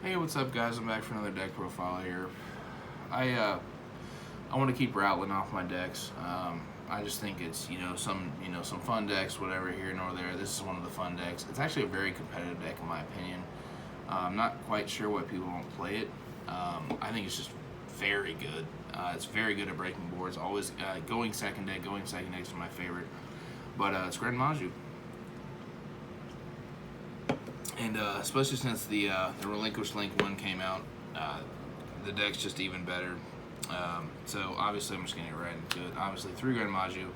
Hey, what's up, guys? I'm back for another deck profile here. I want to keep rattling off my decks. I just think it's some fun decks, whatever here nor there. This is one of the fun decks. It's actually a very competitive deck in my opinion. I'm not quite sure why people don't play it. I think it's just very good. It's very good at breaking boards. Always going second deck. Going second deck is my favorite. But it's Gren Maju. And especially since the Relinquished Link 1 came out, the deck's just even better. So obviously I'm just going to get right into it. Obviously 3 Gren Maju,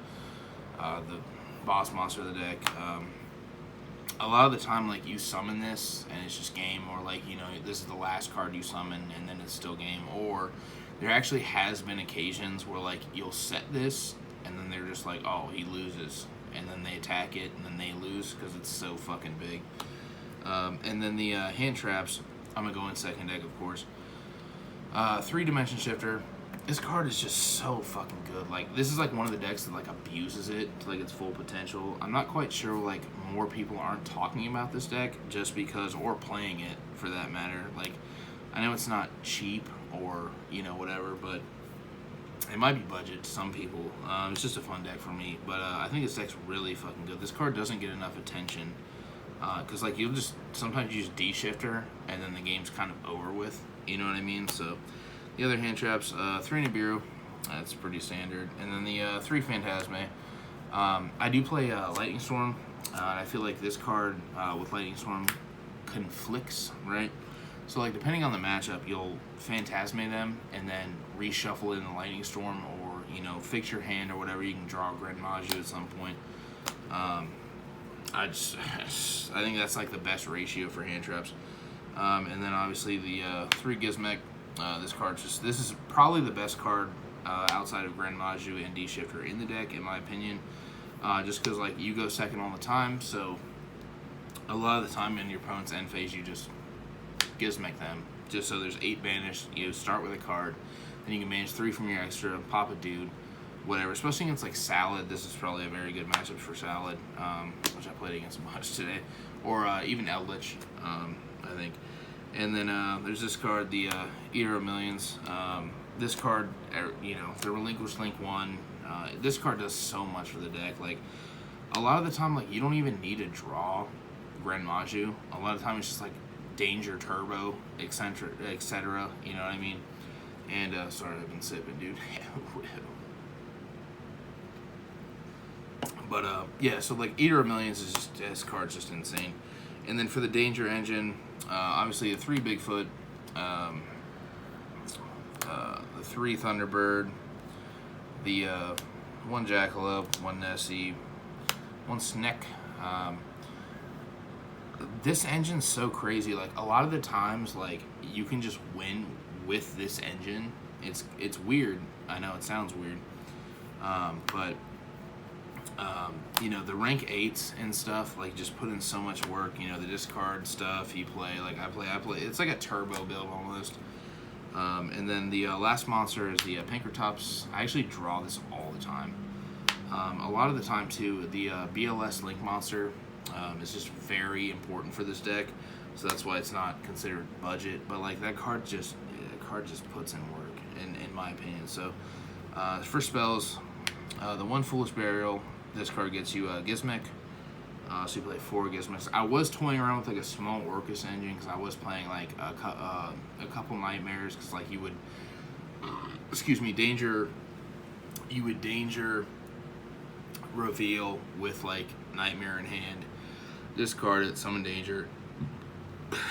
the boss monster of the deck. A lot of the time, like, you summon this and it's just game, or like, this is the last card you summon and then it's still game. Or there actually has been occasions where, like, you'll set this and then they're just like, oh, he loses. And then they attack it and then they lose because it's so fucking big. And then the hand traps, I'm going to go in second deck, of course. 3 Dimension Shifter. This card is just so fucking good. Like, this is like one of the decks that like abuses it to like its full potential. I'm not quite sure like more people aren't talking about this deck just because, or playing it for that matter. Like, I know it's not cheap or whatever, but it might be budget to some people. It's just a fun deck for me. But I think this deck's really fucking good. This card doesn't get enough attention. Because like you'll just sometimes use D-Shifter and then the game's kind of over with, you know what I mean? So the other hand traps, 3 Nibiru, that's pretty standard, and then the 3 Phantasme. I do play Lightning Storm, and I feel like this card with Lightning Storm conflicts, right? So like depending on the matchup, you'll Phantasme them and then reshuffle it in the Lightning Storm, or fix your hand or whatever. You can draw a Gren Maju at some point. I think that's like the best ratio for hand traps. And then obviously the 3 Gizmek. This is probably the best card outside of Gren Maju and D-Shifter in the deck, in my opinion. Just because like you go second all the time, so a lot of the time in your opponent's end phase you just Gizmek them. Just so there's 8 banished. You start with a card, then you can manage 3 from your extra, pop a dude. Whatever, especially against like Salad, this is probably a very good matchup for Salad, which I played against much today, or even Eldritch, I think. And then there's this card, the Eater of Millions. This card, the Relinquished Link 1. This card does so much for the deck. Like, a lot of the time, like, you don't even need to draw Gren Maju. A lot of the time, it's just like Danger Turbo, etc. You know what I mean? And sorry, I've been sipping, dude. But yeah, so like Eater of Millions is just, this card's just insane. And then for the Danger Engine, obviously the 3 Bigfoot, the 3 Thunderbird, the 1 Jackalope, 1 Nessie, 1 Sneck. This engine's so crazy. Like, a lot of the times, like, you can just win with this engine. It's weird. I know it sounds weird, but the rank 8s and stuff, like, just put in so much work. The discard stuff you play, like I play. It's like a turbo build almost. And then the last monster is the Pinkertops. I actually draw this all the time. A lot of the time too, the BLS Link monster is just very important for this deck. So that's why it's not considered budget. But like that card just puts in work, in my opinion. So for spells, the 1 Foolish Burial. This card gets you Gizmek, so you play 4 Gizmeks. I was toying around with like a small Orcus engine because I was playing like a couple Nightmares, because like you would, danger reveal with like Nightmare in hand, discard it, summon Danger,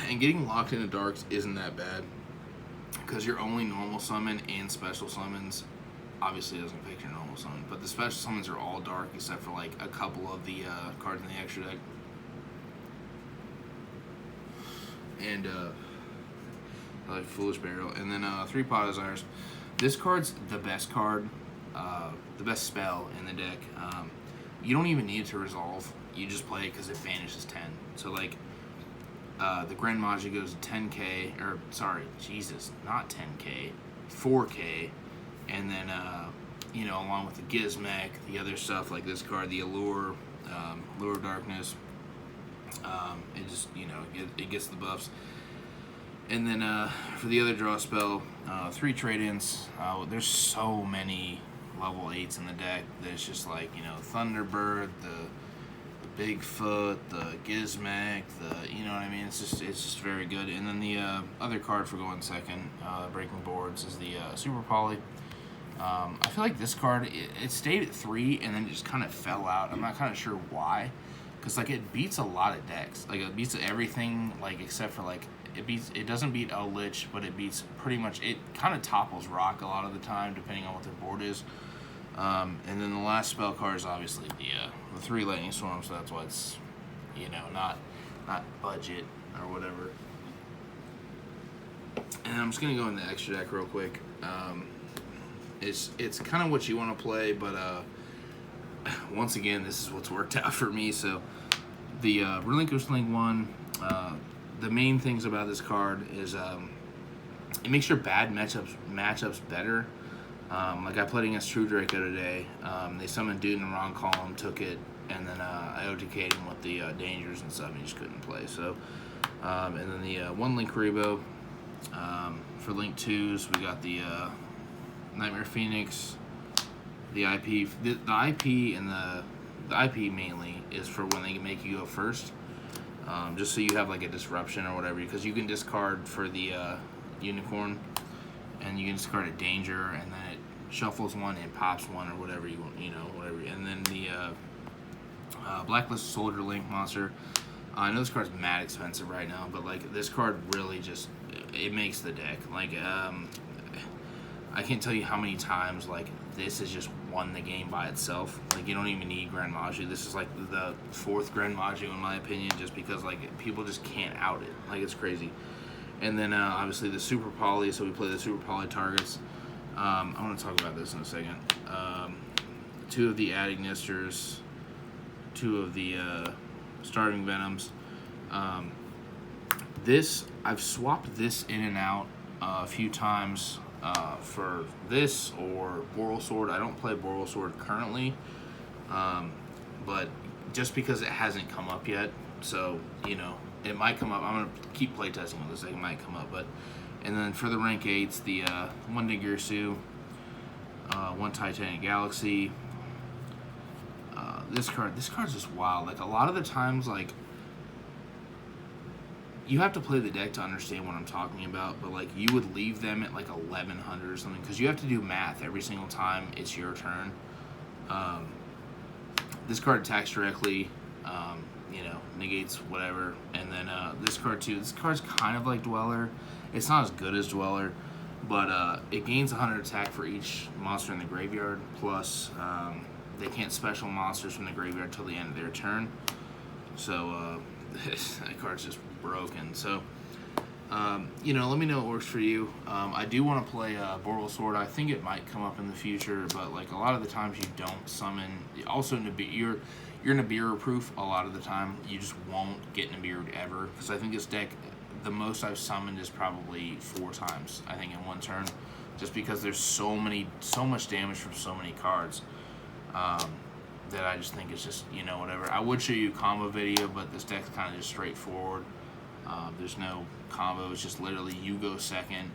and getting locked into darks isn't that bad because your only normal summon and special summons obviously doesn't pick your normal summon, but the special summons are all dark except for like a couple of the cards in the extra deck. And like Foolish Burial, and then 3 Pot Desires. This card's the best card, the best spell in the deck. You don't even need it to resolve. You just play it because it banishes 10. So like the Gren Maju goes to 10k, or sorry, Jesus, not 10k, 4k. And then, along with the Gizmek, the other stuff like this card, the Allure, Lure of Darkness, it just, it gets the buffs. And then for the other draw spell, 3 trade-ins. There's so many level 8s in the deck that it's just like, you know, Thunderbird, the Bigfoot, the Gizmek, you know what I mean? It's just very good. And then the other card for going second, breaking boards, is the Super Poly. I feel like this card, it stayed at 3 and then just kind of fell out. I'm not kind of sure why, because like it beats a lot of decks. Like it beats everything, like except for like it doesn't beat Lich, but it beats pretty much, it kind of topples Rock a lot of the time depending on what their board is. And then the last spell card is obviously the 3 Lightning Storms, so that's why it's, you know, not budget or whatever. And I'm just gonna go in the extra deck real quick. It's kind of what you want to play, but once again, this is what's worked out for me. So the Relinquished Link 1, the main things about this card is it makes your bad matchups better. Like I played against True Draco today. They summoned Dude in the wrong column, took it, and then I OTK'd him with the dangers and stuff, and he just couldn't play. So, and then the 1 Link Rebo. For Link 2s, we got the Nightmare Phoenix, the IP. The IP and the IP mainly is for when they make you go first. Just so you have like a disruption or whatever, because you can discard for the Unicorn, and you can discard a danger, and then it shuffles 1 and pops 1 or whatever you want, you know, whatever. And then the Blacklist Soldier Link monster. I know this card's mad expensive right now, but like this card really just, it makes the deck. Like I can't tell you how many times like this has just won the game by itself. Like you don't even need Gren Maju. This is like the 4th Gren Maju in my opinion, just because like people just can't out it. Like it's crazy. And then obviously the Super Poly. So we play the Super Poly targets. I want to talk about this in a second. 2 of the Adignisters, 2 of the Starving Venoms. This, I've swapped this in and out a few times for this or Boral Sword. I don't play Boral Sword currently, but just because it hasn't come up yet, so, you know, it might come up. I'm going to keep playtesting with this. It might come up, but... And then for the rank 8s, the 1 Nigirsu, 1 Titanic Galaxy. This card's just wild. Like, a lot of the times, like, you have to play the deck to understand what I'm talking about, but, like, you would leave them at, like, 1100 or something, because you have to do math every single time it's your turn. This card attacks directly, you know, negates whatever, and then this card, too. This card's kind of like Dweller. It's not as good as Dweller, but it gains 100 attack for each monster in the graveyard, plus they can't special monsters from the graveyard until the end of their turn. So that card's just broken. So, you know, let me know what works for you. I do want to play Boral Sword. I think it might come up in the future, but like a lot of the times you don't summon. Also, you're Nibiru proof a lot of the time. You just won't get Nibiru ever, because I think this deck, the most I've summoned is probably 4 times, I think, in one turn, just because there's so much damage from so many cards that I just think it's just, you know, whatever. I would show you a combo video, but this deck's kind of just straightforward. There's no combo. It's just literally you go second,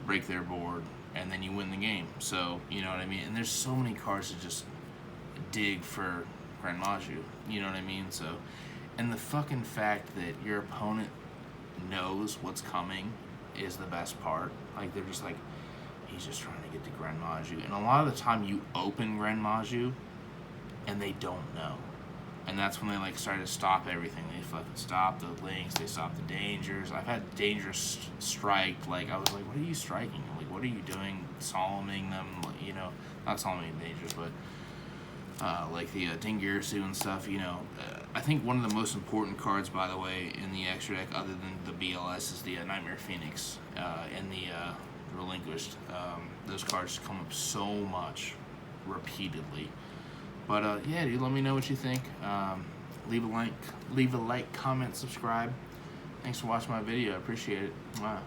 break their board, and then you win the game. So, you know what I mean? And there's so many cards to just dig for Gren Maju. You know what I mean? So, and the fucking fact that your opponent knows what's coming is the best part. Like, they're just like, he's just trying to get to Gren Maju. And a lot of the time you open Gren Maju and they don't know. And that's when they like start to stop everything. They fucking stop the links, they stop the dangers. I've had dangers strike. Like, I was like, what are you striking? Like, what are you doing? Solemning them, you know, not solemning dangers, but like the Dingirsu and stuff, you know. I think one of the most important cards, by the way, in the extra deck, other than the BLS, is the Nightmare Phoenix and the Relinquished. Those cards come up so much repeatedly. But yeah, dude, let me know what you think. Leave a like, comment, subscribe. Thanks for watching my video. I appreciate it. Wow.